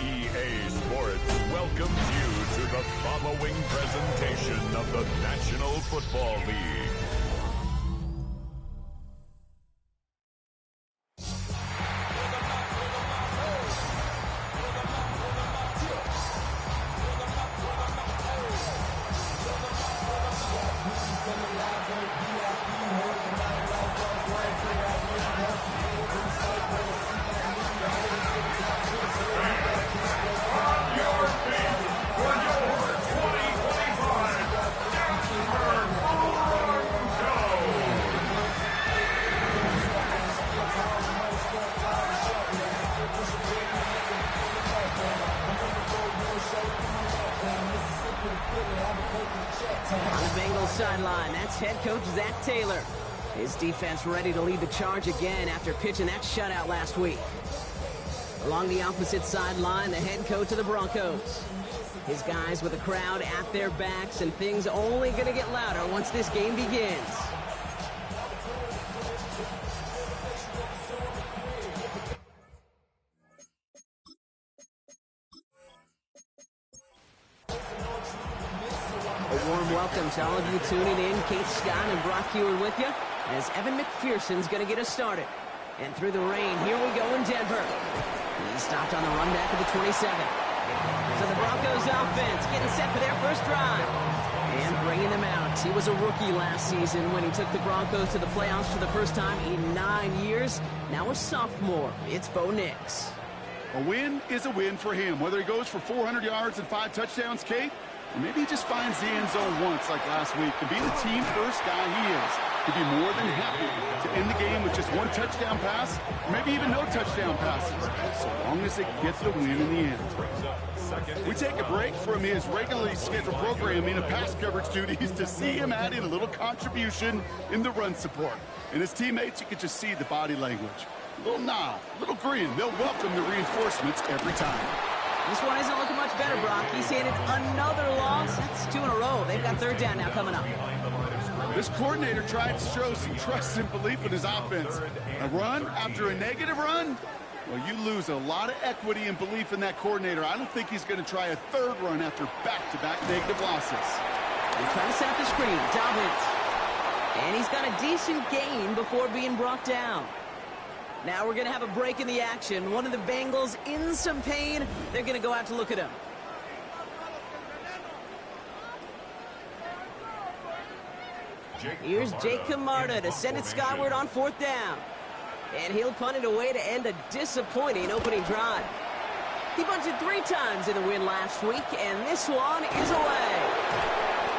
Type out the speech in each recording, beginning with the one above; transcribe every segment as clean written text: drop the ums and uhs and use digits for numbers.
EA Sports welcomes you to the following presentation of the National Football League. On the Bengals sideline, that's head coach Zach Taylor. His defense ready to lead the charge again after pitching that shutout last week. Along the opposite sideline, the head coach of the Broncos. His guys with the crowd at their backs, and things only going to get louder once this game begins. A warm welcome to all of you tuning in. Kate Scott and Brock Hewitt with you as Evan McPherson's going to get us started. And through the rain, here we go in Denver. He stopped on the run back of the 27. So the Broncos offense getting set for their first drive. And bringing them out. He was a rookie last season when he took the Broncos to the playoffs for the first time in 9 years. Now a sophomore. It's Bo Nix. A win is a win for him, whether he goes for 400 yards and 5 touchdowns, Kate, or maybe he just finds the end zone once like last week. To be the team-first guy he is, to be more than happy to end the game with just 1 touchdown pass, or maybe even no touchdown passes, so long as they get the win in the end. We take a break from his regularly scheduled programming and pass coverage duties to see him add in a little contribution in the run support. And his teammates, you can just see the body language. A little nod, a little grin. They'll welcome the reinforcements every time. This one isn't looking much better, Brock. He's handed another loss. That's 2 in a row. They've got third down now coming up. This coordinator tried to show some trust and belief in his offense. A run after a negative run? Well, you lose a lot of equity and belief in that coordinator. I don't think he's going to try a third run after back-to-back negative losses. They're trying to set up the screen. Dobbins. And he's got a decent gain before being brought down. Now we're going to have a break in the action. One of the Bengals in some pain. They're going to go out to look at him. Here's Jake Camarda to send it skyward on 4th down. And he'll punt it away to end a disappointing opening drive. He bunted 3 times in the win last week, and this one is away.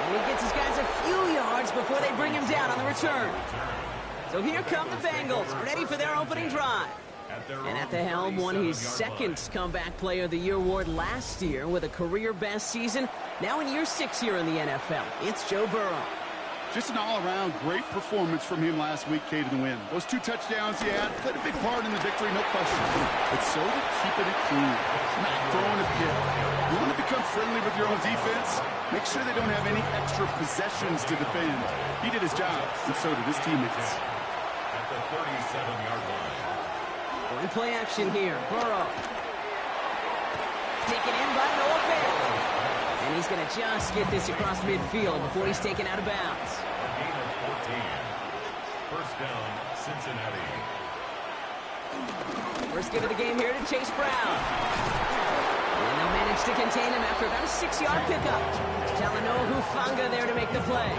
And he gets his guys a few yards before they bring him down on the return. So here come the Bengals, ready for their opening drive. And at the helm, won his 2nd Comeback Player of the Year award last year with a career-best season. Now in year 6 here in the NFL, it's Joe Burrow. Just an all-around great performance from him last week, Kate, in the win. Those 2 touchdowns he had played a big part in the victory, no question. But so did keeping it clean, not throwing a pick. You want to become friendly with your own defense? Make sure they don't have any extra possessions to defend. He did his job, and so did his teammates. At the 37-yard line. In play action here, Burrow. Taken in by Noah Fant. And he's going to just get this across midfield before he's taken out of bounds. A gain of 14. First down, Cincinnati. First give of the game here to Chase Brown. And they'll manage to contain him after about a 6-yard pickup. Talanoa Hufanga there to make the play.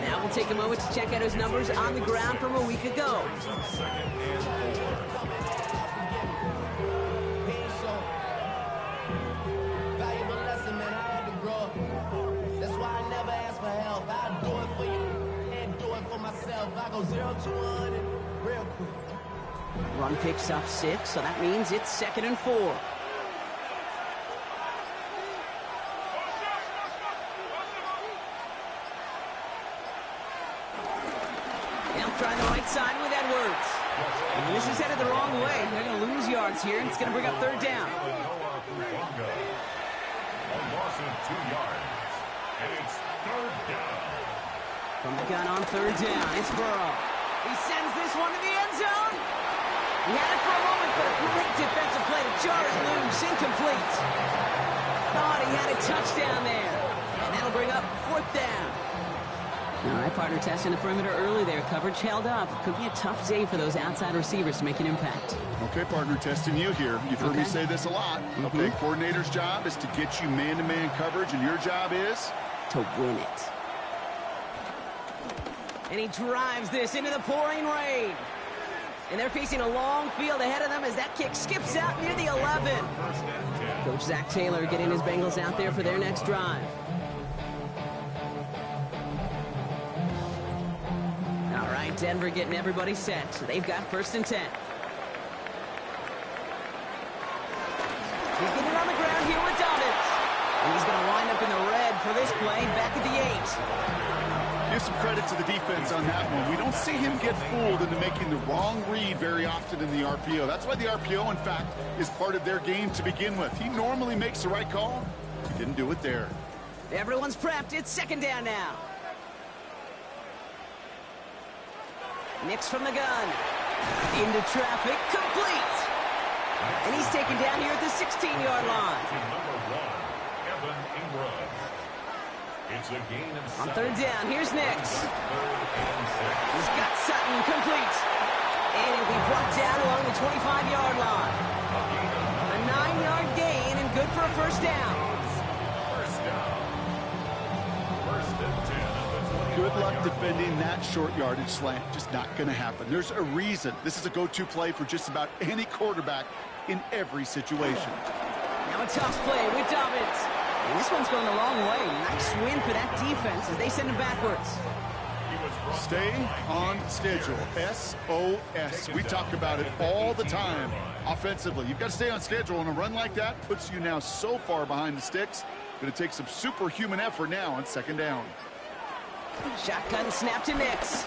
Now we'll take a moment to check out his numbers on the ground from a week ago. Second and 4. I go 0 to 1 real quick. Run picks up 6, so that means it's 2nd and 4. They'll try the right side with Edwards. And this is headed the wrong way. They're going to lose yards here, and it's going to bring up 3rd down. A loss of 2 yards, and it's 3rd down. From the gun on third down, it's Burrow. He sends this one to the end zone. He had it for a moment, but a great defensive play to jar it loose, incomplete. Thought he had a touchdown there, and that'll bring up fourth down. All right, partner, testing the perimeter early there. Coverage held up. Could be a tough day for those outside receivers to make an impact. Okay, partner, testing you here. You've heard me say this a lot. Okay, coordinator's job is to get you man-to-man coverage, and your job is? To win it. And he drives this into the pouring rain. And they're facing a long field ahead of them as that kick skips out near the 11. Coach Zach Taylor getting his Bengals out there for their next drive. All right, Denver getting everybody set. So they've got 1st and 10. He's getting on the ground here with Dobbins. And he's going to wind up in the red for this play, back at the 8. Give some credit to the defense on that one. We don't see him get fooled into making the wrong read very often in the RPO. That's why the RPO, in fact, is part of their game to begin with. He normally makes the right call. He didn't do it there. Everyone's prepped. It's 2nd down now. Nix from the gun. Into traffic. Complete. And he's taken down here at the 16-yard line. It's a gain of on 3rd down, here's Nix. He's got Sutton complete. And it'll be brought down along the 25-yard line. A 9-yard gain and good for a 1st down. Good luck defending that short yardage slant. Just not going to happen. There's a reason. This is a go-to play for just about any quarterback in every situation. Now a toss play with Dobbins. And this one's going a long way. Nice win for that defense as they send him backwards. Stay on schedule. SOS. We talk about it all the time. Offensively, you've got to stay on schedule, and a run like that puts you now so far behind the sticks. Going to take some superhuman effort now on 2nd down. Shotgun snap to Nix.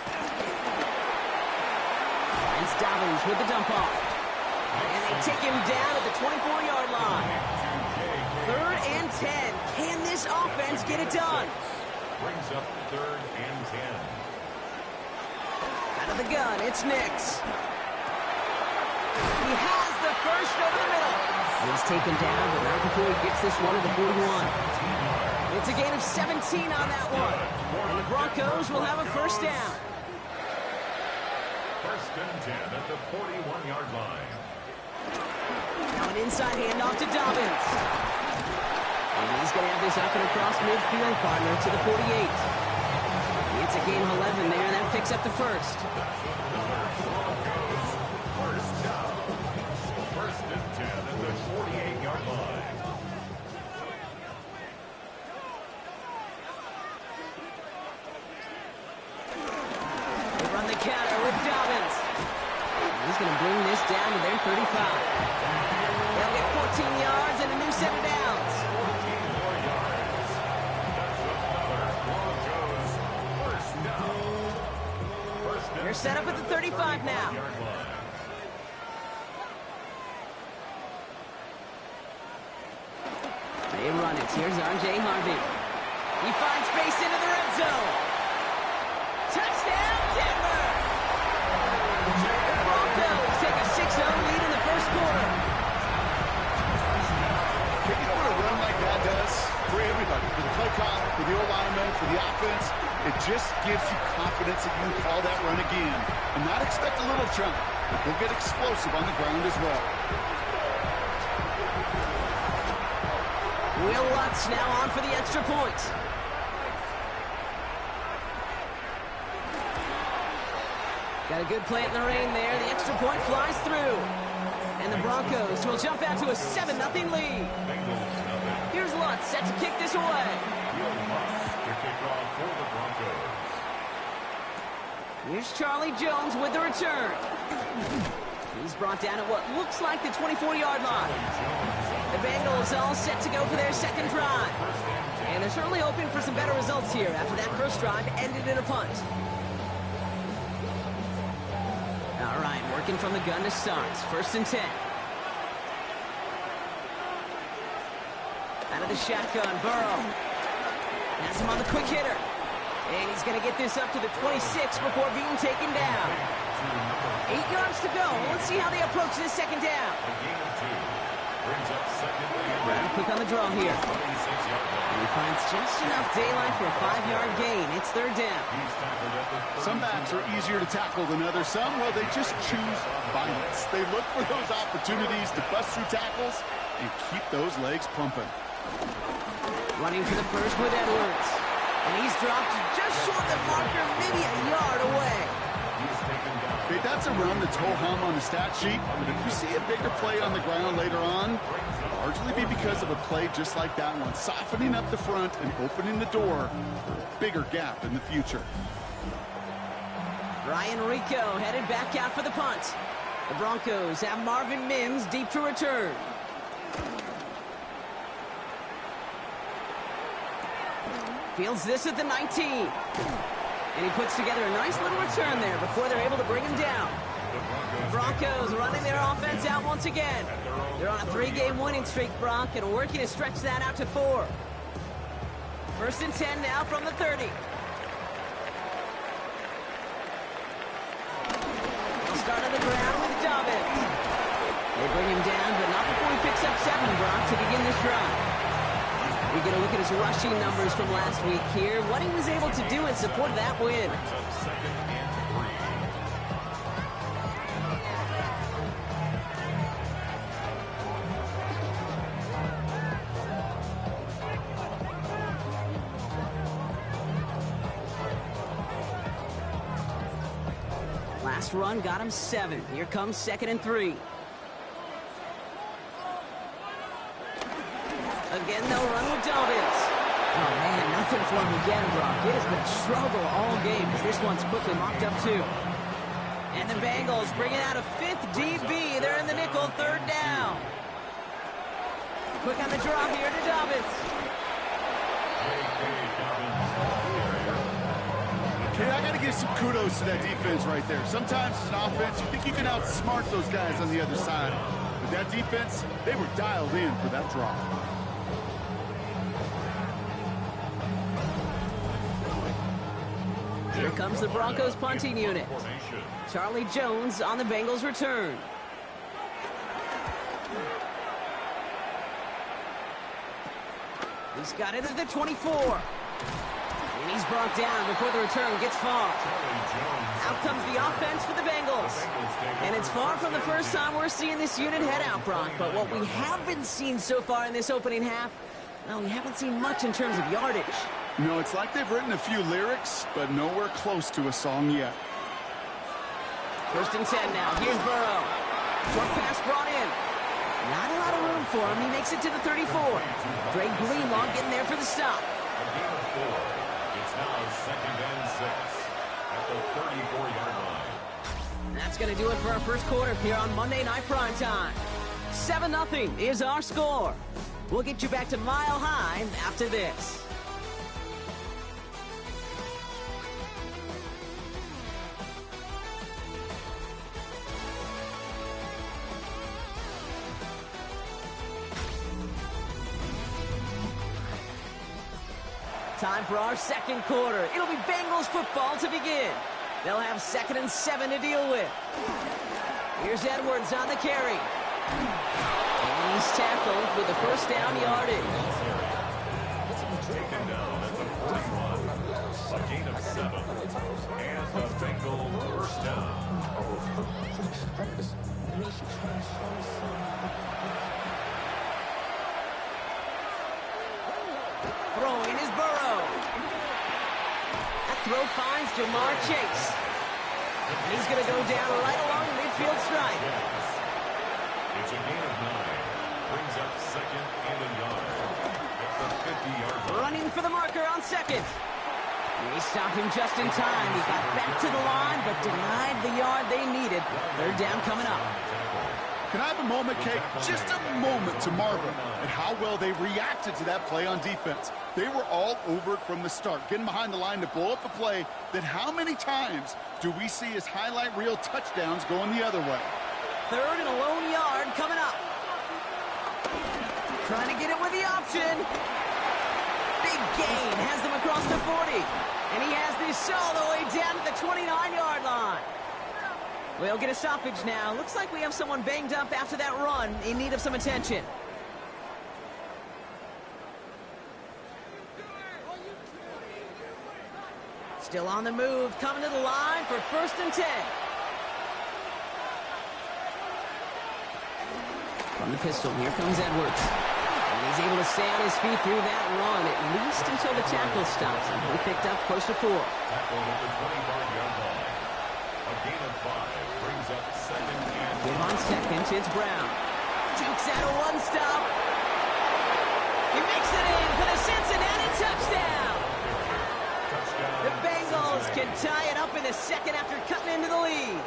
Finds Dobbins with the dump off. And they take him down at the 24-yard line. 3rd and 10. Can this offense get it done? Brings up 3rd and 10. Out of the gun, it's Nix. He has the first over the middle. He's taken down, but not before he gets this one to the 41. It's a gain of 17 on that one. And the Broncos will have a 1st down. 1st and 10 at the 41-yard line. Now an inside handoff to Dobbins. And he's going to have this up and across midfield, partner, to the 48. It's a gain of 11 there, and that picks up the 1st. 1st down. 1st and 10 at the 48-yard line. They run the counter with Dobbins. He's going to bring this down to their 35. They'll get 14 yards and a new set of downs. 14 more yards. That's another Broncos 1st down. They're set up at the 35 now. They run it. Here's R.J. Harvey. He finds space into the red zone. Touchdown, Denver! The Broncos take a 6-0 lead in the 1st quarter. You know what a run like that does for everybody, for the play call, for the O-lineman, for the offense? It just gives you confidence that you can call that run again and not expect a little chunk. They'll get explosive on the ground as well. Will Lutz now on for the extra point. Got a good play in the rain there. The extra point flies through. And the Broncos will jump out to a 7-0 lead. Here's Lutz set to kick this away. Here's Charlie Jones with the return. He's brought down at what looks like the 24-yard line. The Bengals all set to go for their 2nd drive. And they're certainly hoping for some better results here after that 1st drive ended in a punt. All right, working from the gun to start. 1st and 10. Out of the shotgun, Burrow. Has him on the quick hitter. And he's going to get this up to the 26 before being taken down. 8 yards to go. Let's see how they approach this second down. Brown quick on the draw here. And he finds just enough daylight for a 5-yard gain. It's third down. Some backs are easier to tackle than others. Some, well, they just choose violence. They look for those opportunities to bust through tackles and keep those legs pumping. Running for the first with Edwards. And he's dropped just short of the marker, maybe a yard away. Okay, that's a run that's ho-hum on the stat sheet, but if you see a bigger play on the ground later on, it'll largely be because of a play just like that one, softening up the front and opening the door for a bigger gap in the future. Ryan Rico headed back out for the punt. The Broncos have Marvin Mims deep to return. Fields this at the 19. And he puts together a nice little return there before they're able to bring him down. The Broncos running their offense out once again. They're on a 3-game winning streak, Brock, and working to stretch that out to 4. First and 10 now from the 30. They'll start on the ground with Dobbins. They bring him down, but not before he picks up 7, Brock, to begin this drive. We get a look at his rushing numbers from last week here, what he was able to do in support of that win. Last run got him 7. Here comes 2nd and 3. Again, they'll run with Dobbins. Oh, man, nothing for him again, Brock. It has been a struggle all game as this one's quickly mocked up, too. And the Bengals bringing out a 5th DB. They're in the nickel, 3rd down. Quick on the draw here to Dobbins. Okay, I got to give some kudos to that defense right there. Sometimes as an offense, you think you can outsmart those guys on the other side. But that defense, they were dialed in for that drop. Here comes the Broncos punting unit. Charlie Jones on the Bengals return. He's got it at the 24. And he's brought down before the return gets far. Out comes the offense for the Bengals. And it's far from the first time we're seeing this unit head out, Brock. But what we haven't seen so far in this opening half, well, we haven't seen much in terms of yardage. No, it's like they've written a few lyrics, but nowhere close to a song yet. First and 10 now. Here's Burrow. Short pass brought in. Not a lot of room for him. He makes it to the 34. Greg Greenlaw getting there for the stop. It's now 2nd and 6 at the 34-yard line. That's going to do it for our first quarter here on Monday Night Primetime. 7-0 is our score. We'll get you back to Mile High after this. Time for our second quarter. It'll be Bengals football to begin. They'll have 2nd and 7 to deal with. Here's Edwards on the carry. And he's tackled with the first down yardage. Taken down at the 41. A gain of 7. And the Bengals first down. Throwing is Burrow. That throw finds Jamar Chase. And he's going to go down right along the midfield stripe. It's a gain of 9. Brings up 2nd and a yard at the 50-yard line. Running for the marker on 2nd. And he stopped him just in time. He got back to the line, but denied the yard they needed. 3rd down coming up. Can I have a moment, Kate? Just a moment to marvel at how well they reacted to that play on defense. They were all over it from the start, getting behind the line to blow up a play that how many times do we see as highlight reel touchdowns going the other way? 3rd and a lone yard coming up. Trying to get it with the option. Big gain has them across the 40. And he has this all the way down to the 29-yard line. We'll get a stoppage now. Looks like we have someone banged up after that run in need of some attention. Still on the move, coming to the line for 1st and 10. From the pistol, here comes Edwards. And he's able to stay on his feet through that run, at least until the tackle stops him. He picked up close to 4. Tackle at the 25-yard line. A gain of 5 brings up 2nd and... Give on 2nd, it's Brown. Jukes out a one-stop. He makes it in for the Cincinnati touchdown. The Bengals can tie it up in the 2nd after cutting into the lead.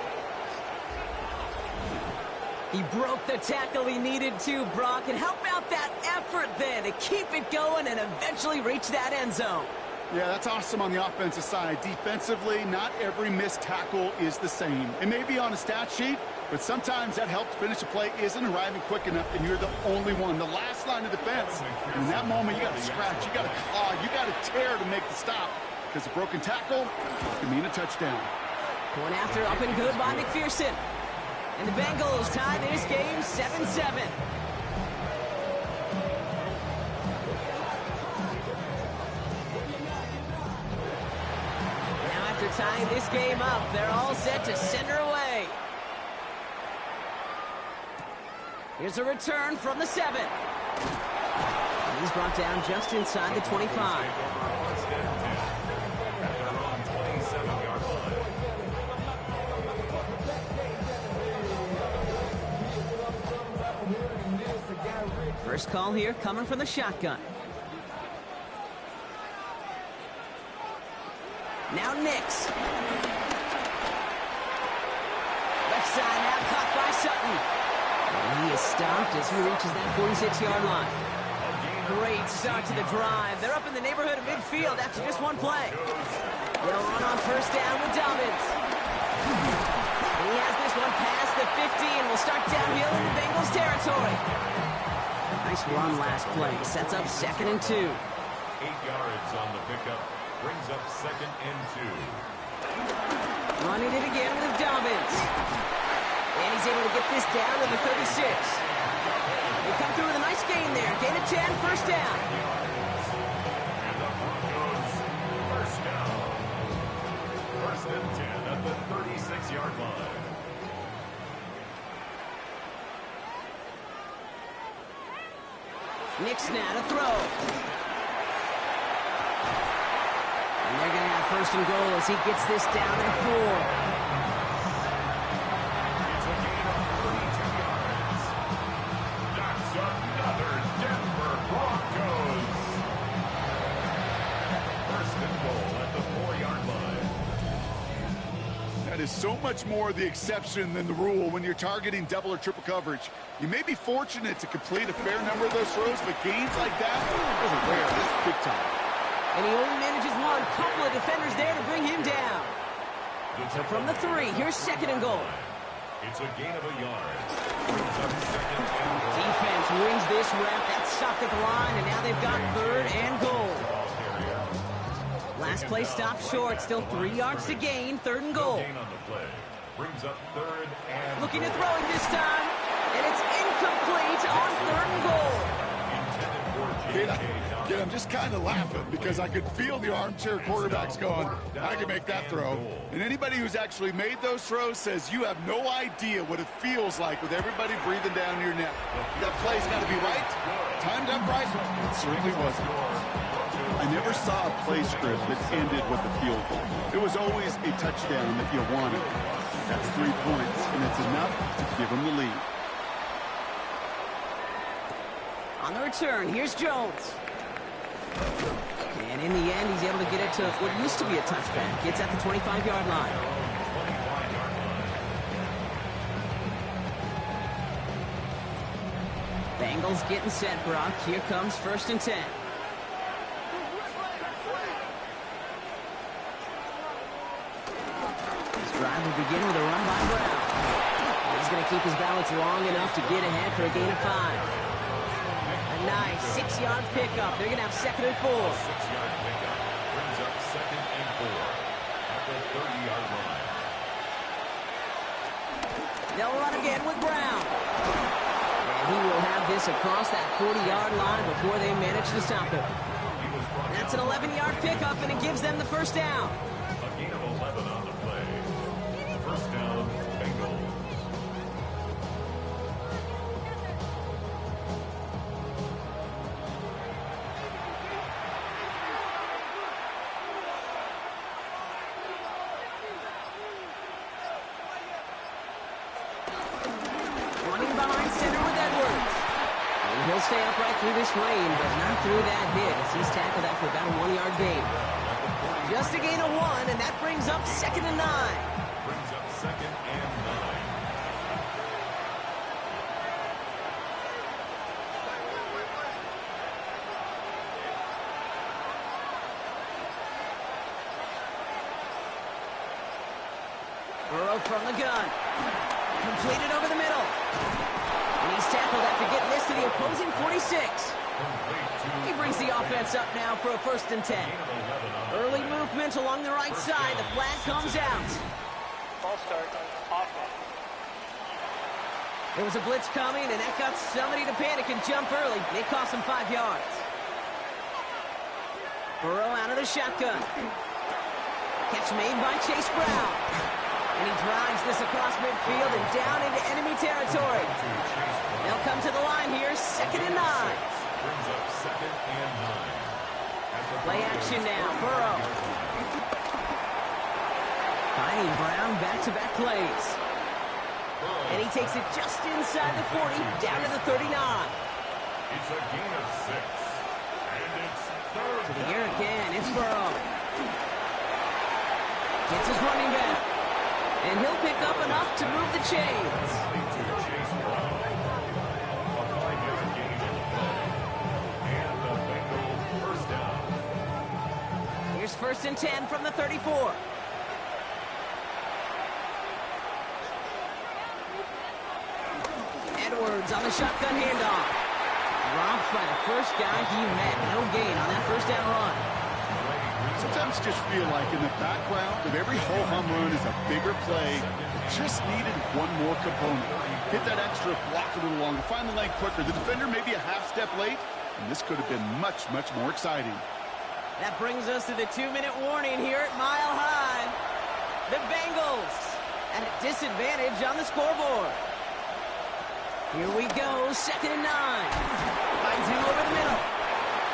He broke the tackle he needed to, Brock, and how about that effort then to keep it going and eventually reach that end zone? Yeah, that's awesome on the offensive side. Defensively, not every missed tackle is the same. It may be on a stat sheet, but sometimes that help to finish a play isn't arriving quick enough, and you're the only one, the last line of defense. And in that moment, you got to scratch, you got to claw, you got to tear to make the stop, because a broken tackle can mean a touchdown. Going after up and good by McPherson. And the Bengals tie this game 7-7. Now after tying this game up, they're all set to send her away. Here's a return from the 7. And he's brought down just inside the 25. First call here coming from the shotgun. Now Nix. Left side now caught by Sutton. And he is stopped as he reaches that 46-yard line. Great start to the drive. They're up in the neighborhood of midfield after just one play. They'll run on 1st down with Dobbins. He has this one past the 50 and will start downhill in the Bengals territory. Nice run last play. Sets up 2nd and 2. 8 yards on the pickup. Brings up 2nd and 2. Running it again with Dobbins. And he's able to get this down to the 36. They come through with a nice gain there. Gain of 10, 1st down. And the Broncos, 1st down. 1st and 10 at the 36-yard line. Nix now to throw. And they're going to have 1st and goal as he gets this down to the 4. It's a gain of 32 yards. That's another Denver Broncos. 1st and goal at the 4-yard line. That is so much more the exception than the rule when you're targeting double or triple coverage. You may be fortunate to complete a fair number of those throws, but gains like that, those are rare. That's big time. And he only manages one. Couple of defenders there to bring him down. So from the 3, here's 2nd and goal. It's a gain of a yard. Brings up 2nd and goal. Defense wins this rep. That's stopped at the line, and now they've got 3rd and goal. Last play stopped short. Still 3 yards to gain. 3rd and goal. Gain on the play. Brings up 3rd and Looking to throw it this time. And it's incomplete on 3rd and goal. Kid, I'm just kind of laughing because I could feel the armchair quarterbacks going, I can make that throw. And anybody who's actually made those throws says you have no idea what it feels like with everybody breathing down your neck. That play's got to be right, timed up right. It certainly wasn't. I never saw a play script that ended with a field goal. It was always a touchdown that you wanted. That's 3 points, and it's enough to give them the lead. On the return, here's Jones. And in the end, he's able to get it to what used to be a touchback. It's at the 25-yard line. Bengals getting set, Brock. Here comes 1st and 10. This drive will begin with a run by Brown. He's going to keep his balance long enough to get ahead for a gain of 5. A nice 6-yard pickup. They're going to have 2nd and 4. 6-yard pickup brings up 2nd and They'll run again with Brown. And he will have this across that 40-yard line before they manage to stop him. That's an 11-yard pickup, and it gives them the first down. A gain of 11 on the play. First down, Bengals. Running behind center with Edwards. And he'll stay upright through this rain, but not through that hit as he's tackled after about a 1-yard gain. Just a gain of 1, and that brings up 2nd and 9. Brings up 2nd and 9. Burrow from the gun. Completed over the middle. And he's tackled after getting this to the opposing 46. He brings the offense up now for a 1st and 10. Early movement along the right side. The flag comes out. False start. Offense. There was a blitz coming, and that got somebody to panic and jump early. It cost him 5 yards. Burrow out of the shotgun. Catch made by Chase Brown. And he drives this across midfield and down into enemy territory. They'll come to the line here, 2nd and 9. Brings up 2nd and 9. Play action now, Burrow. Finding Brown back-to-back plays. And he takes it just inside the 40, down to the 39. It's a gain of 6. And it's third To the down. air again, it's Burrow. Gets his running back. And he'll pick up enough to move the chains. To Chase Brown. A 5-yard gain in the play. And the Bengals first down. Here's 1st and 10 from the 34. Edwards on the shotgun handoff. Dropped by the first guy he met. No gain on that 1st down run. Sometimes just feel like in the background of every ho-hum run is a bigger play. Just needed one more component. Hit that extra block a little longer. Find the lane quicker. The defender may be a half step late, and this could have been much, much more exciting. That brings us to the 2-minute warning here at Mile High. The Bengals at a disadvantage on the scoreboard. Here we go, 2nd and 9. Finds him over the middle.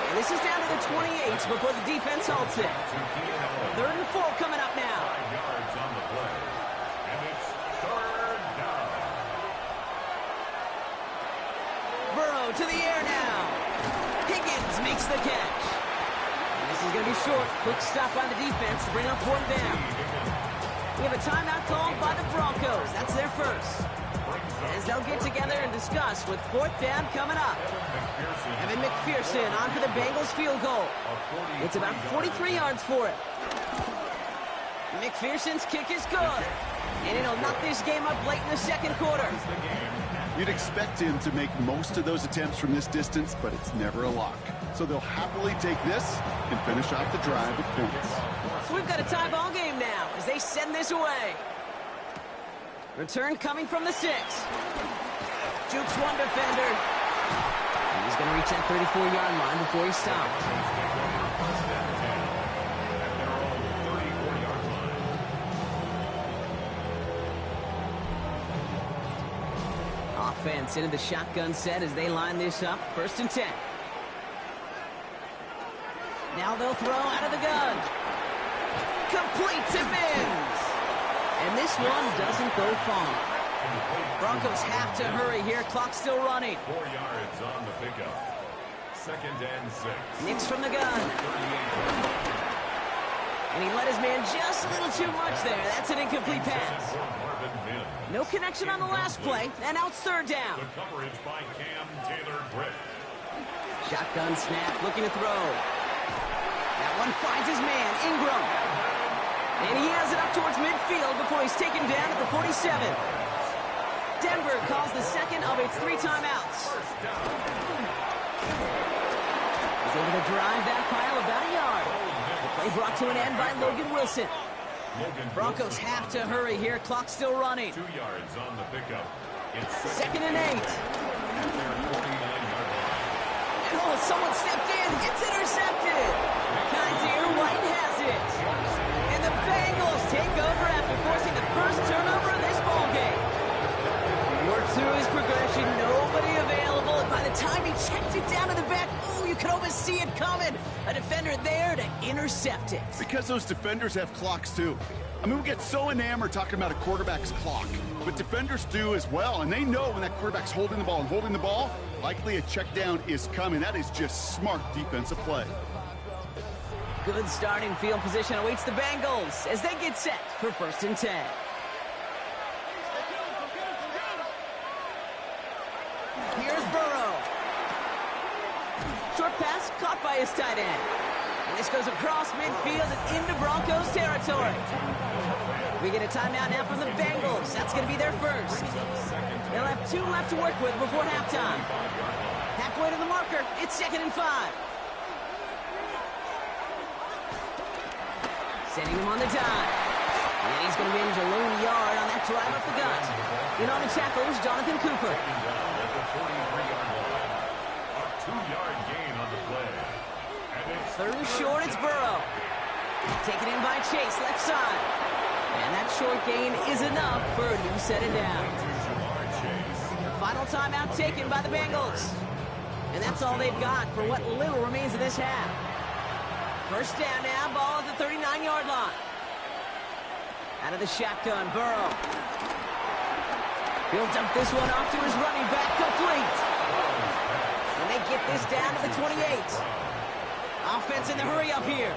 And this is down to the 28 before the defense halts it. 3rd and 4 coming up now. 5 yards on the play. And it's third down. Burrow to the air now. Higgins makes the catch. And this is going to be short. Quick stop by the defense to bring up 4th down. We have a timeout called by the Broncos. That's their first. As they'll get together and discuss with 4th down coming up. Evan McPherson on for the Bengals field goal. It's about 43 yards for it. McPherson's kick is good. And it'll knock this game up late in the 2nd quarter. You'd expect him to make most of those attempts from this distance, but it's never a lock. So they'll happily take this and finish off the drive with points. So we've got a tie ball game now as they send this away. Return coming from the 6. Jukes one defender. And he's going to reach that 34-yard line before he stopped. Offense into the shotgun set as they line this up. 1st and 10. Now they'll throw out of the gun. Complete to Mims. And this one doesn't go far. Broncos have to hurry here. Clock's still running. 4 yards on the pickup. 2nd and 6. Nix from the gun. And he let his man just a little too much there. That's an incomplete pass. No connection on the last play. And now it's 3rd down. The coverage by Cam Taylor-Britt. Shotgun snap, looking to throw. That one finds his man, Ingram. And he has it up towards midfield before he's taken down at the 47. Denver calls the 2nd of its 3 timeouts. He's able to drive that pile about a yard. The play brought to an end by Logan Wilson. Broncos have to hurry here. Clock still running. 2 yards on the pickup. It's 2nd and 8. at their 49-yard line. And oh, someone stepped in. It's intercepted. Kaiser White has it. And the Bengals take over after forcing the first turnover of this ballgame. Worked through his progression. Nobody available. And by the time he checked it down to the back, oh, you could almost see it coming. A defender there to intercept it. Because those defenders have clocks, too. I mean, we get so enamored talking about a quarterback's clock, but defenders do as well, and they know when that quarterback's holding the ball and holding the ball, likely a check down is coming. That is just smart defensive play. Good starting field position awaits the Bengals as they get set for 1st and 10. Here's Burrow. Short pass caught by his tight end. And this goes across midfield and into Broncos territory. We get a timeout now from the Bengals. That's going to be their first. They'll have 2 left to work with before halftime. Halfway to the marker. It's 2nd and 5. Setting him on the dime. And he's going to manage a lone yard on that drive up the gut. In on the tackle is Jonathan Cooper. At the 43-yard line. A 2-yard gain on the play. And it's 3rd and short, it's Burrow. Taken in by Chase, left side. And that short gain is enough for a new set of downs. The final timeout taken by the Bengals. And that's all they've got for what little remains of this half. 1st down now, ball at the 39-yard line. Out of the shotgun, Burrow. He'll dump this one off to his running back, complete. And they get this down to the 28. Offense in the hurry up here.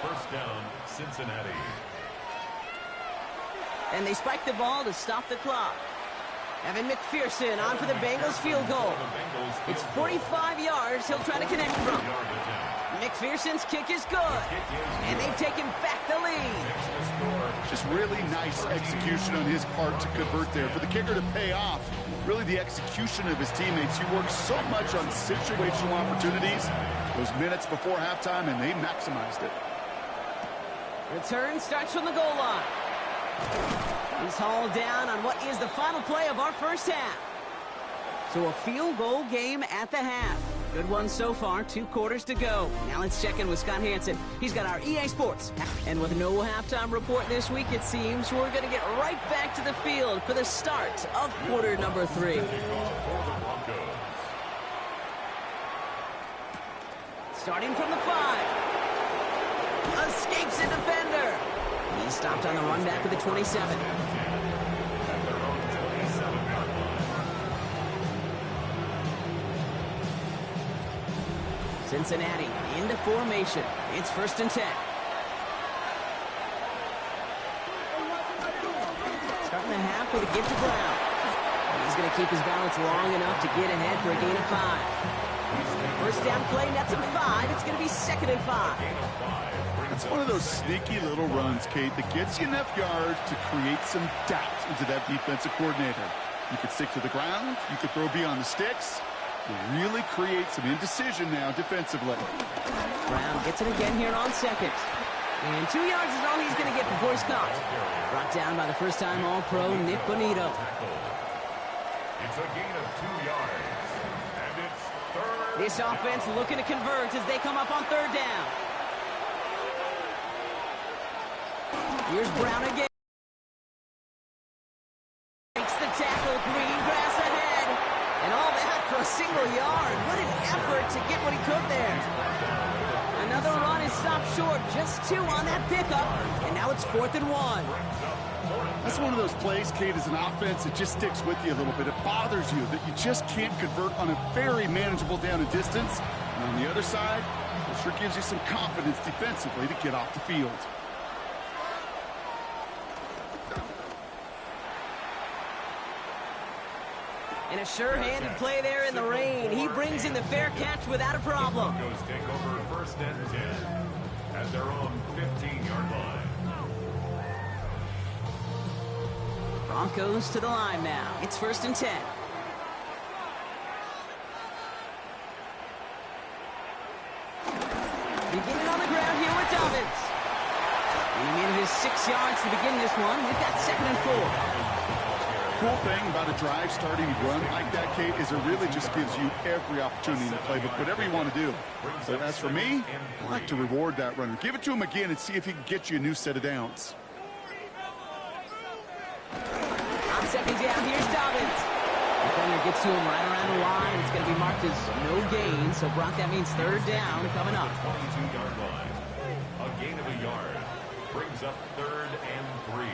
1st down, Cincinnati. And they spike the ball to stop the clock. Evan McPherson on for the Bengals field goal. It's 45 yards he'll try to connect from. McPherson's kick is good. And they've taken back the lead. Just really nice execution on his part to convert there. For the kicker to pay off, really the execution of his teammates. He works so much on situational opportunities those minutes before halftime, and they maximized it. Return starts from the goal line. He's hauled down on what is the final play of our first half. So a field goal game at the half. Good one so far, 2 quarters to go. Now let's check in with Scott Hansen. He's got our EA Sports. And with no halftime report this week, it seems we're going to get right back to the field for the start of quarter number 3. Starting from the 5. Escapes a defender. He's stopped on the run back of the 27. Cincinnati into formation. It's 1st and 10. Starting the half with a give to Brown. And he's going to keep his balance long enough to get ahead for a gain of 5. 1st down play, nets him 5. It's going to be 2nd and 5. It's one of those sneaky little runs, Kate, that gets you enough yards to create some doubt into that defensive coordinator. You could stick to the ground. You could throw beyond the sticks. Really create some indecision now defensively. Brown gets it again here on 2nd. And 2 yards is all he's going to get before he's caught. Brought down by the first-time All-Pro Nick Bonito. It's a gain of 2 yards. And it's 3rd. This offense looking to convert as they come up on 3rd down. Here's Brown again. Makes the tackle. Green grass ahead. And all that for a single yard. What an effort to get what he could there. Another run is stopped short. Just 2 on that pickup. And now it's 4th and 1. That's one of those plays, Kate, as an offense, it just sticks with you a little bit. It bothers you that you just can't convert on a very manageable down and distance. And on the other side, it sure gives you some confidence defensively to get off the field. And a sure-handed play there in the rain. He brings in the fair catch without a problem. Broncos take over 1st and 10 at their own 15-yard line. Broncos to the line now. It's 1st and 10. Beginning on the ground here with Dobbins. And he manages 6 yards to begin this one. We've got 2nd and 4. Cool thing about a drive starting run like that, Kate, is it really just gives you every opportunity in the playbook, whatever you want to do. But as for me, I like to reward that runner. Give it to him again and see if he can get you a new set of downs. On 2nd down, here's Dobbins. Defender gets to him right around the line. It's going to be marked as no gain. So, Brock, that means 3rd down coming up. 22-yard line. A gain of a yard. Brings up 3rd and 3.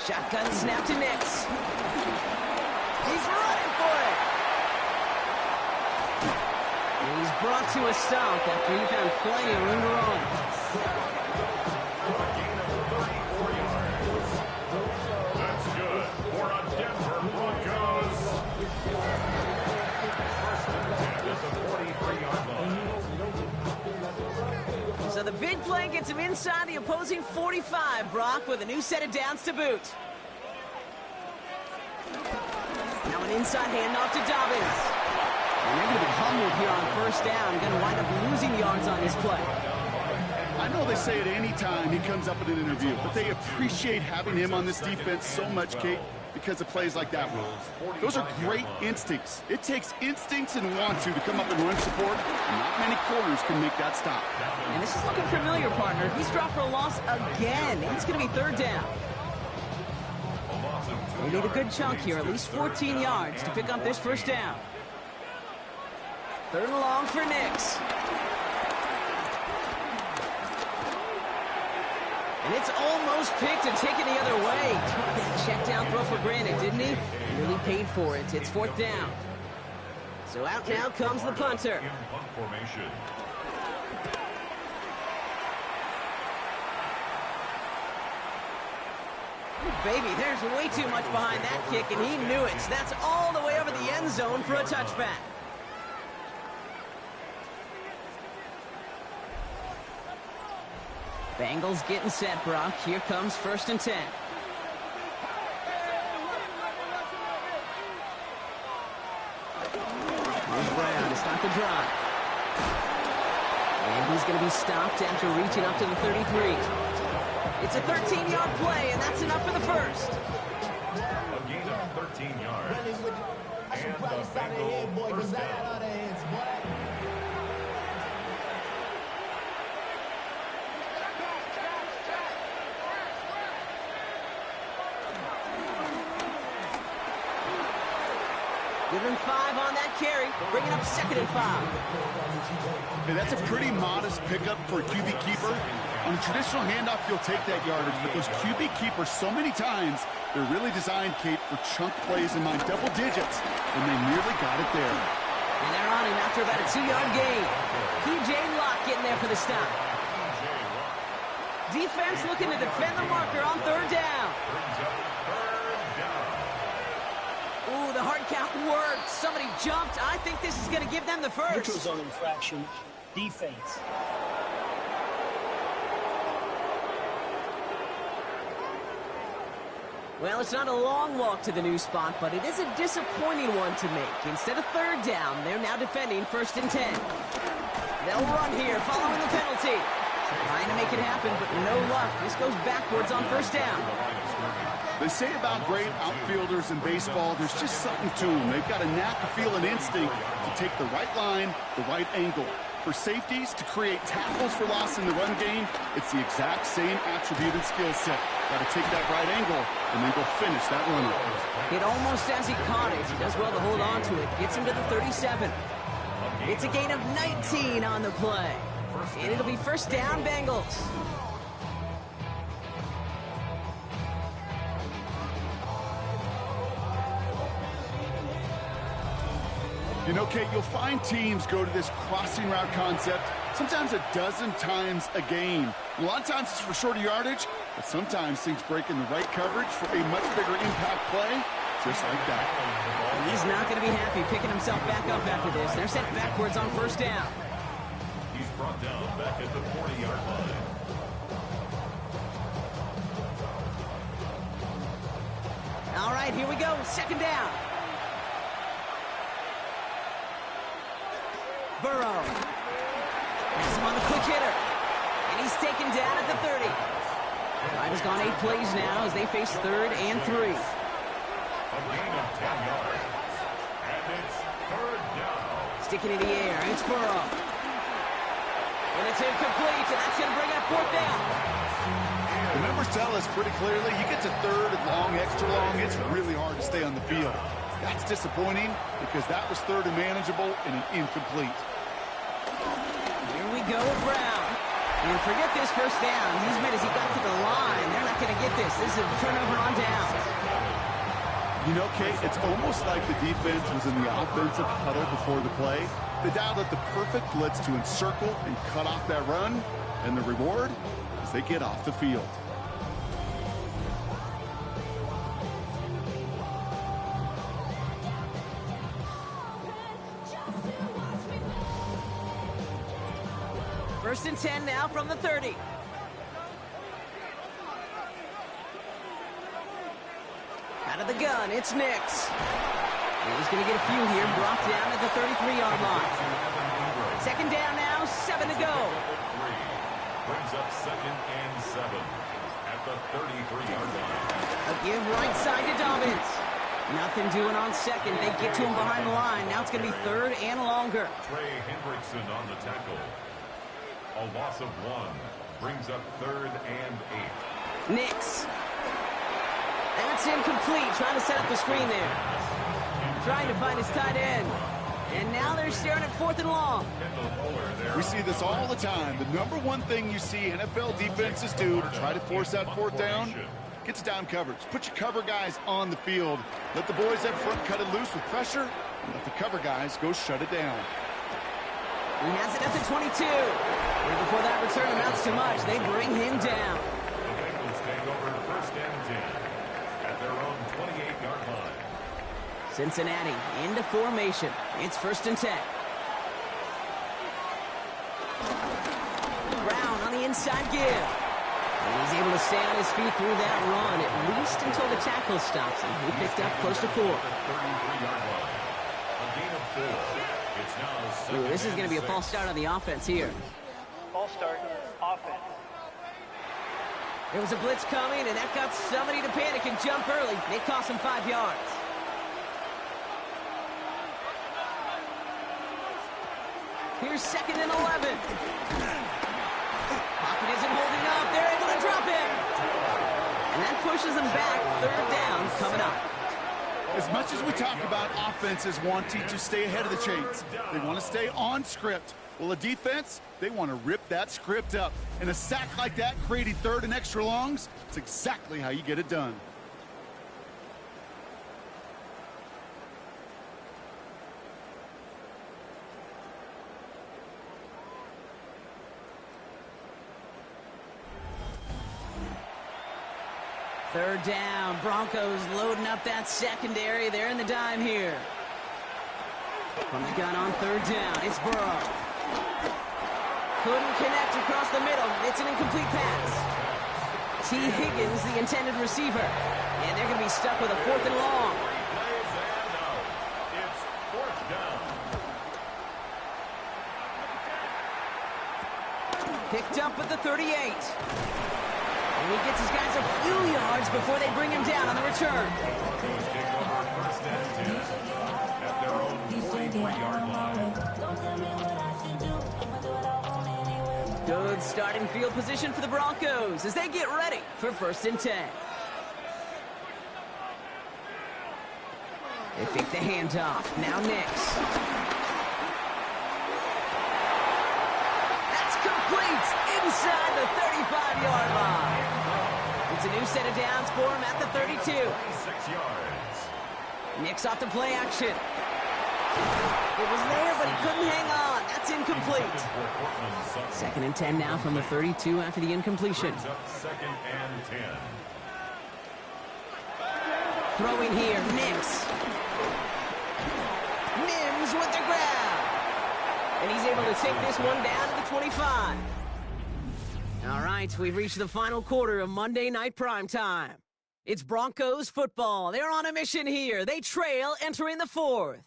Shotgun snap to Nix. He's running for it. And he's brought to a stop after he found plenty of room to run. A gain of 34 yards. That's good for a Denver Broncos. First and 10 at the 43-yard line. So the big play gets him inside the opposing 45, Brock, with a new set of downs to boot. Now an inside handoff to Dobbins. And they're going to be humbled here on 1st down. Going to wind up losing yards on this play. I know they say it any time he comes up in an interview, but they appreciate having him on this defense so much, Kate, because of plays like that one. Those are great instincts. It takes instincts and want to come up and run support, and not many corners can make that stop. And this is looking familiar, partner. He's dropped for a loss again. It's going to be 3rd down. They need a good chunk here, at least 14 yards to pick up this 1st down. 3rd and long for Nix. And it's almost picked and taken the other way. Took that check down throw for granted, didn't he? Really paid for it. It's 4th down. So out now comes the punter. In punt formation. Ooh, baby, there's way too much behind that kick, and he knew it. That's all the way over the end zone for a touchback. Bengals getting set, Brock. Here comes 1st and 10. Here's Brown to start the drive. And he's going to be stopped after reaching up to the 33. It's a 13-yard play, and that's enough for the 1st. A gain of 13 yards. And the Bengals first down. Give him 5 on that carry, bringing up 2nd and 5. Hey, that's a pretty modest pickup for a QB keeper. On a traditional handoff, you'll take that yardage, but those QB keepers, so many times, they're really designed, Kate, for chunk plays in my double digits, and they nearly got it there. And they're on him after about a 2-yard gain. P.J. Locke getting there for the stop. Defense looking to defend the marker on 3rd down. Ooh, the hard count worked. Somebody jumped. I think this is going to give them the 1st. Neutral zone infraction. Defense. Well, it's not a long walk to the new spot, but it is a disappointing one to make. Instead of 3rd down, they're now defending 1st and 10. They'll run here following the penalty. Trying to make it happen, but no luck. This goes backwards on 1st down. They say about great outfielders in baseball, there's just something to them. They've got a knack, a feel, an instinct to take the right line, the right angle. For safeties, to create tackles for loss in the run game, it's the exact same attribute and skill set. Got to take that right angle and then go finish that runner. Hit almost as he caught it. He does well to hold on to it. Gets him to the 37. It's a gain of 19 on the play. And it'll be 1st down, Bengals. You know, Kate, you'll find teams go to this crossing route concept sometimes a dozen times a game. A lot of times it's for shorter yardage, but sometimes things break in the right coverage for a much bigger impact play, just like that. And he's not going to be happy picking himself back up after this. They're sent backwards on 1st down. He's brought down back at the 40-yard line. All right, here we go. 2nd down. Burrow. Has him on the quick hitter. And he's taken down at the 30. Drive has gone 8 plays now as they face 3rd and 3. A gain of 10 yards. And it's 3rd down. Sticking in the air, it's Burrow. And it's incomplete, and that's going to bring up 4th down. The numbers tell us pretty clearly, you get to 3rd and long, extra long, it's really hard to stay on the field. That's disappointing because that was 3rd and manageable and an incomplete. Here we go with Brown. And forget this first down. He's made as he got to the line. They're not going to get this. This is a turnover on downs. You know, Kate, it's almost like the defense was in the offensive huddle before the play. They dialed up the perfect blitz to encircle and cut off that run. And the reward is they get off the field. First and 10 now from the 30. Out of the gun, it's Nix. He's going to get a few here, brought down at the 33-yard line. 2nd down now, 7 to go. Brings up 2nd and 7 at the 33-yard line. A give right side to Dobbins. Nothing doing on 2nd. They get to him behind the line. Now it's going to be 3rd and longer. Trey Hendrickson on the tackle. A loss of 1 brings up 3rd and 8. Nix. That's incomplete. Trying to set up the screen there. Trying to find his tight end. And now they're staring at 4th and long. We see this all the time. The number one thing you see NFL defenses do to try to force that 4th down, get to down coverage. Put your cover guys on the field. Let the boys up front cut it loose with pressure, and let the cover guys go shut it down. He has it at the 22. And before that return amounts to much, they bring him down. The Bengals take over 1st and 10 at their own 28-yard line. Cincinnati into formation. It's 1st and 10. Brown on the inside give. And he's able to stay on his feet through that run, at least until the tackle stops him. He picked up close to 4. A gain of 4. It's now Ooh, this is going to be a false start on the offense here. False start, offense. There was a blitz coming, and that got somebody to panic and jump early. It cost him 5 yards. Here's 2nd and 11. Pocket isn't holding up. They're able to drop him. And that pushes them back. 3rd down coming up. As much as we talk about offenses wanting to stay ahead of the chains, they want to stay on script. Well, a defense, they want to rip that script up. And a sack like that, creating 3rd and extra longs, it's exactly how you get it done. Third down. Broncos loading up that secondary. They're in the dime here. From the gun on 3rd down, it's Burrow. Couldn't connect across the middle. It's an incomplete pass. T. Higgins, the intended receiver. And they're going to be stuck with a 4th and long. It's 4th down. Picked up at the 38. And he gets his guys a few yards before they bring him down on the return. Broncos take over 1st and 10 at their own 43-yard line. Good starting field position for the Broncos as they get ready for 1st and 10. They fake the handoff. Now Nix. That's complete inside the 35-yard line. It's a new set of downs for him at the 32. 6 yards. Nix off the play action. It was there, but he couldn't hang on. That's incomplete. 2nd and 10 now from the 32 after the incompletion. Brings up 2nd and 10. Throwing here, Nix. Mims with the grab. And he's able to take this one down to the 25. All right, we've reached the final quarter of Monday Night Primetime. It's Broncos football. They're on a mission here. They trail entering the 4th.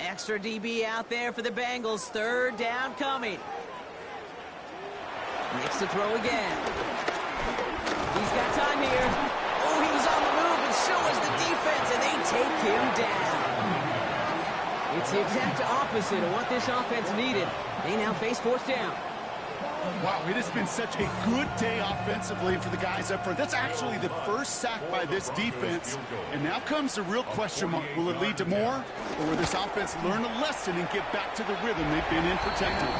Extra DB out there for the Bengals. Third down coming. Makes the throw again. He's got time here. Oh, he was on the move, and so was the defense, and they take him down. It's the exact opposite of what this offense needed. They now face fourth down. Wow, it has been such a good day offensively for the guys up front. That's actually the first sack by this defense. And now comes the real question mark. Will it lead to more? Or will this offense learn a lesson and get back to the rhythm they've been in protecting?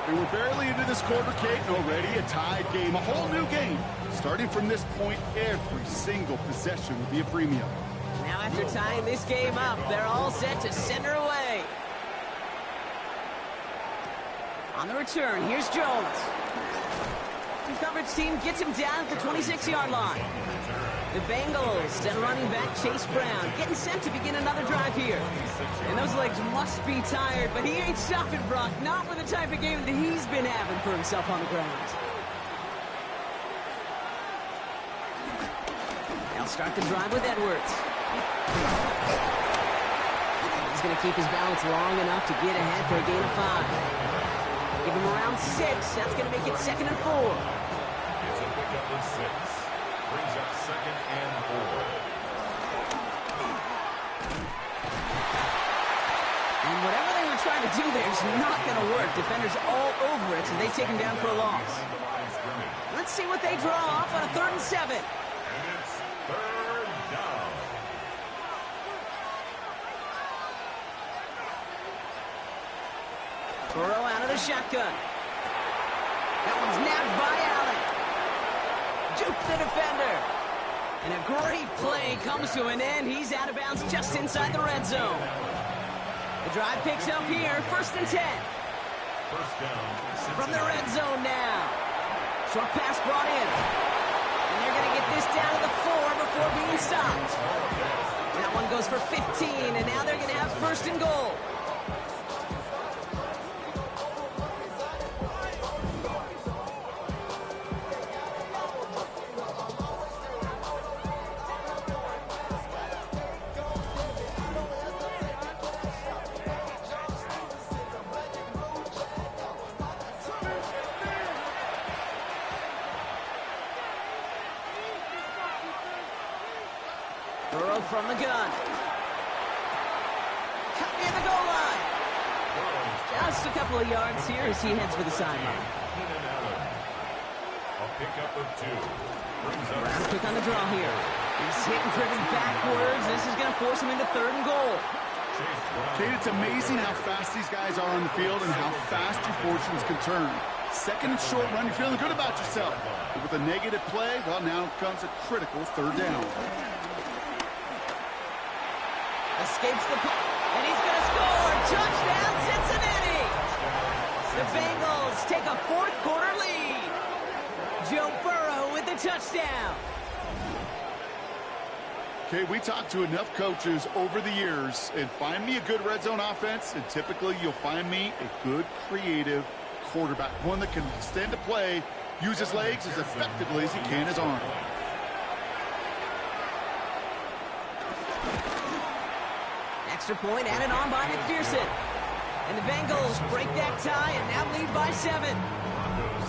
They were barely into this quarter, Kate, and already a tied game, a whole new game. Starting from this point, every single possession will be a premium. Now after tying this game up, they're all set to send her away. On the return, here's Jones. The coverage team gets him down at the 26-yard line. The Bengals send running back Chase Brown, getting sent to begin another drive here. And those legs must be tired, but he ain't stopping, Brock. Not for the type of game that he's been having for himself on the ground. They'll start the drive with Edwards. He's going to keep his balance long enough to get ahead for a gain of 5. Give him around 6. That's going to make it 2nd and 4. It's a pickup of 6. Brings up 2nd and 4. And whatever they were trying to do there is not going to work. Defenders all over it, so they take him down for a loss. Let's see what they draw up on a 3rd and 7. And it's 3rd down. Burrow out of the shotgun. That one's nabbed by Allen. Juke the defender. And a great play comes to an end. He's out of bounds just inside the red zone. The drive picks up here, 1st and 10. First down. From the red zone now. Short pass brought in. And they're going to get this down to the 4 before being stopped. That one goes for 15, and now they're going to have 1st and goal. Burrow from the gun. Cut near the goal line. Just a couple of yards here as he heads for the sideline. A pickup of 2. Brings up Brown quick on the draw here. He's hit and driven backwards. This is going to force him into 3rd and goal. Kate, it's amazing how fast these guys are on the field and how fast your fortunes can turn. 2nd and short run, you're feeling good about yourself. But with a negative play, well, now comes a critical 3rd down. Escapes the punt, and he's going to score. Touchdown, Cincinnati! The Bengals take a 4th quarter lead. Joe Burrow with the touchdown. Okay, we talked to enough coaches over the years, and find me a good red zone offense, and typically you'll find me a good creative quarterback, one that can extend a play, use his legs as effectively as he can his arm. Extra point added on by McPherson. And the Bengals break that tie and now lead by 7. Broncos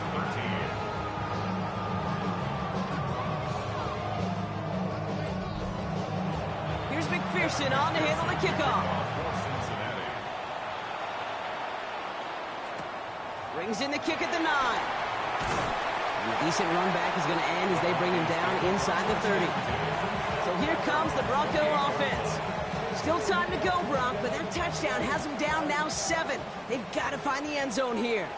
13. Here's McPherson on to handle the kickoff. Cincinnati. Brings in the kick at the 9. A decent run back is going to end as they bring him down inside the 30. So here comes the Bronco offense. Still time to go, Brock, but that touchdown has them down now 7. They've got to find the end zone here.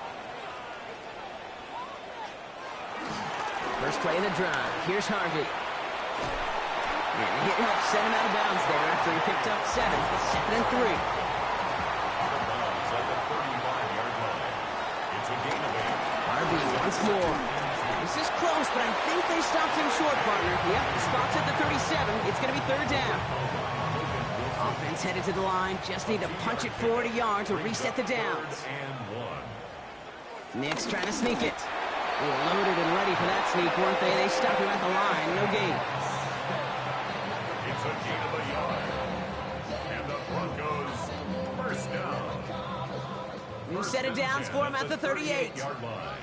First play of the drive. Here's Harvey. And the hit helps send him out of bounds there after he picked up 7. 2nd and 3. Bounds at the 35-yard line. It's a gain of 8. Harvey once more. This is close, but I think they stopped him short, partner. Yep, the spot's at the 37. It's going to be 3rd down. Offense headed to the line. Just need to punch it forward a yard to reset the downs. Nick's trying to sneak it. They were loaded and ready for that sneak, weren't they? They stopped him at the line. No gain. It's a gain of a yard. And the Broncos First down. New set of downs for him at the 38. Yard line.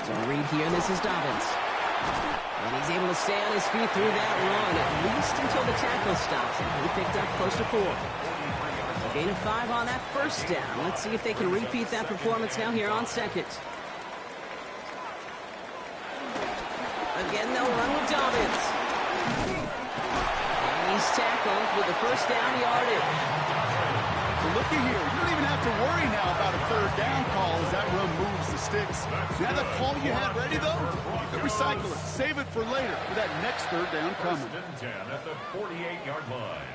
So read here, this is Dobbins. And he's able to stay on his feet through that run, at least until the tackle stops him. He picked up close to 4. A gain of 5 on that first down. Let's see if they can repeat that performance now here on second. Again, they'll run with Dobbins. And he's tackled with the first down yardage. Well, looky here. You don't even have to worry now about a third down call as that run moves the sticks. Now that call you had ready, though, you can recycle it. Save it for later for that next third down coming. First and 10 at the 48-yard line.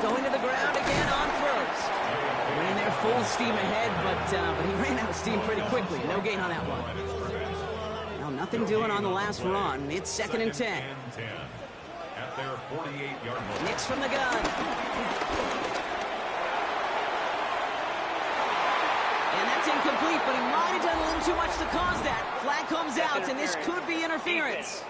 Going to the ground again on first. Went in there full steam ahead, but he ran out of steam pretty quickly. No gain on that one. Now nothing doing on the last run. It's second and 10. At their 48-yard line. Nix from the gun. And that's incomplete, but he might have done a little too much to cause that. Flag comes out, and this could be interference.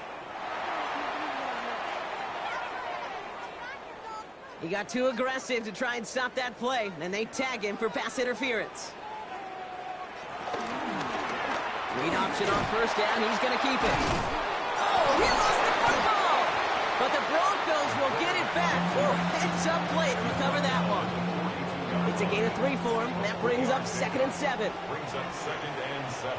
He got too aggressive to try and stop that play, and they tag him for pass interference. Lead option on first down. He's going to keep it. Oh, he lost the football! But the Broncos will get it back. Oh, heads up play to recover that one. It's a gain of 3 for him. That brings up second and 7. Brings up second and 7.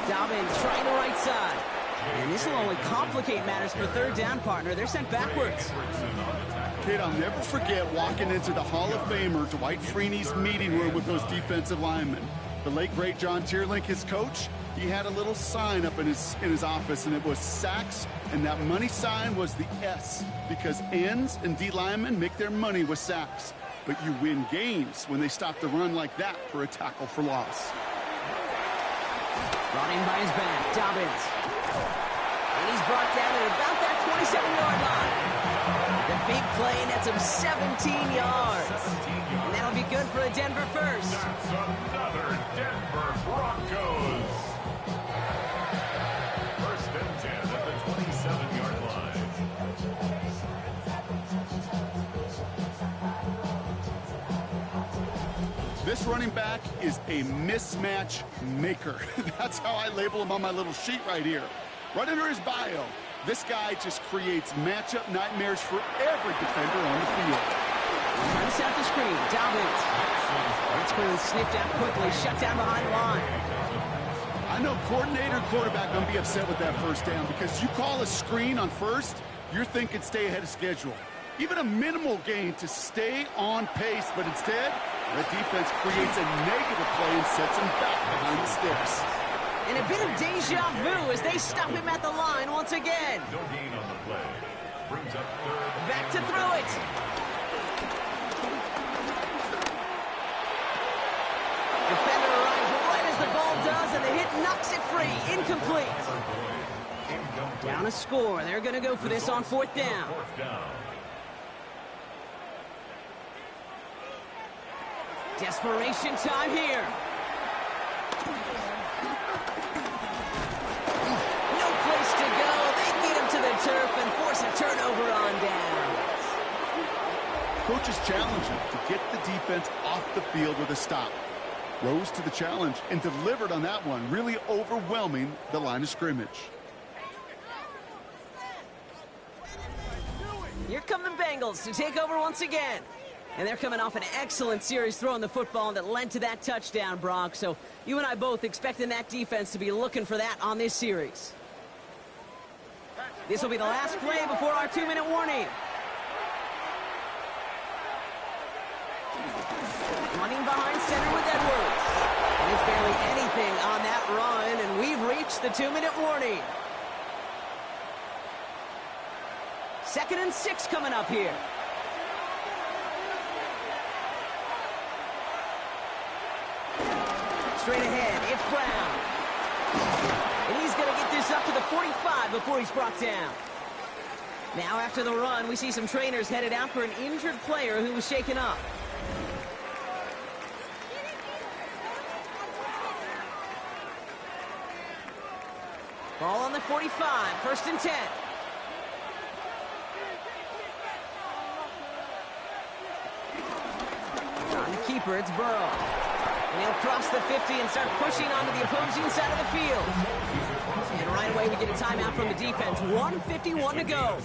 Dobbins trying the right side. And this will only complicate matters for third down, partner. They're sent backwards. Kid, I'll never forget walking into the Hall of Famer Dwight Freeney's meeting room with those defensive linemen. The late, great John Tierlink, his coach, he had a little sign up in his office, and it was sacks, and that money sign was the S, because ends and D linemen make their money with sacks. But you win games when they stop the run like that for a tackle for loss. Brought in by his back, Dobbins. And he's brought down at about that 27-yard line. The big play nets him 17 yards. And that'll be good for a Denver first. That's another Denver Broncos. First and 10 at the 27-yard line. This running back is a mismatch maker. That's how I label him on my little sheet right here. Right under his bio, this guy just creates matchup nightmares for every defender on the field. Trying to set up the screen. Dobbins. That screen sniffed out quickly, shut down behind the line. I know coordinator quarterback going to be upset with that first down because you call a screen on first, you're thinking stay ahead of schedule. Even a minimal gain to stay on pace, but instead, the defense creates a negative play and sets him back behind the sticks. And a bit of deja vu as they stop him at the line once again. No gain on the play. Brings up third. Back to throw it. Defender arrives right as the ball does, and the hit knocks it free. Incomplete. Down a score. They're going to go for this on fourth down. Fourth down. Desperation time here. No place to go. They get him to the turf and force a turnover on downs. Coach is challenging to get the defense off the field with a stop. Rose to the challenge and delivered on that one, really overwhelming the line of scrimmage. Here come the Bengals to take over once again. And they're coming off an excellent series throwing the football that led to that touchdown, Brock. So you and I both expecting that defense to be looking for that on this series. This will be the last play before our 2-minute warning. Running behind center with Edwards. And it's barely anything on that run, and we've reached the 2-minute warning. 2nd and 6 coming up here. Straight ahead, it's Brown. And he's going to get this up to the 45 before he's brought down. Now after the run, we see some trainers headed out for an injured player who was shaken up. Ball on the 45, 1st and 10. On the keeper, it's Burrow. And he'll cross the 50 and start pushing onto the opposing side of the field. And right away we get a timeout from the defense. 1:51 to go.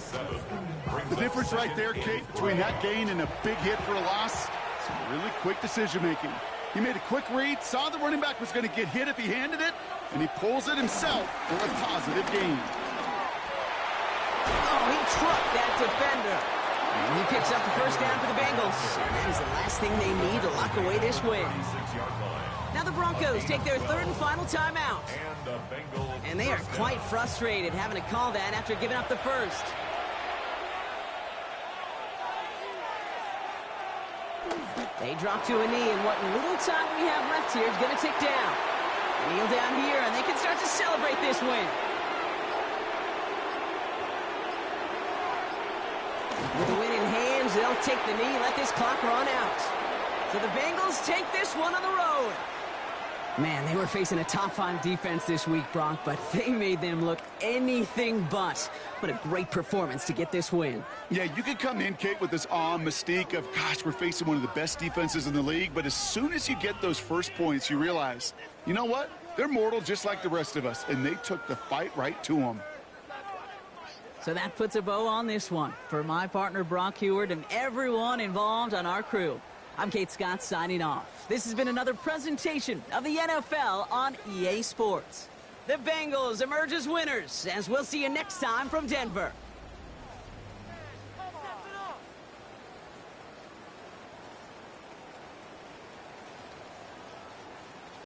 The difference right there, Kate, between that gain and a big hit for a loss, some really quick decision-making. He made a quick read, saw the running back was going to get hit if he handed it, and he pulls it himself for a positive gain. Oh, he trucked that defender. And he picks up the 1st down for the Bengals. And that is the last thing they need to lock away this win. Now the Broncos take their 3rd and final timeout. And they are quite frustrated having to call that after giving up the 1st. They drop to a knee, and what little time we have left here is going to tick down. Kneel down here, and they can start to celebrate this win. With the win in hands, they'll take the knee, let this clock run out. So the Bengals take this one on the road. Man, they were facing a top-5 defense this week, Brock, but they made them look anything but. What a great performance to get this win. Yeah, you could come in, Kate, with this awe mystique of, gosh, we're facing one of the best defenses in the league, but as soon as you get those first points, you realize, you know what? They're mortal just like the rest of us, and they took the fight right to them. So that puts a bow on this one. For my partner, Brock Heward, and everyone involved on our crew, I'm Kate Scott signing off. This has been another presentation of the NFL on EA Sports. The Bengals emerge as winners, as we'll see you next time from Denver.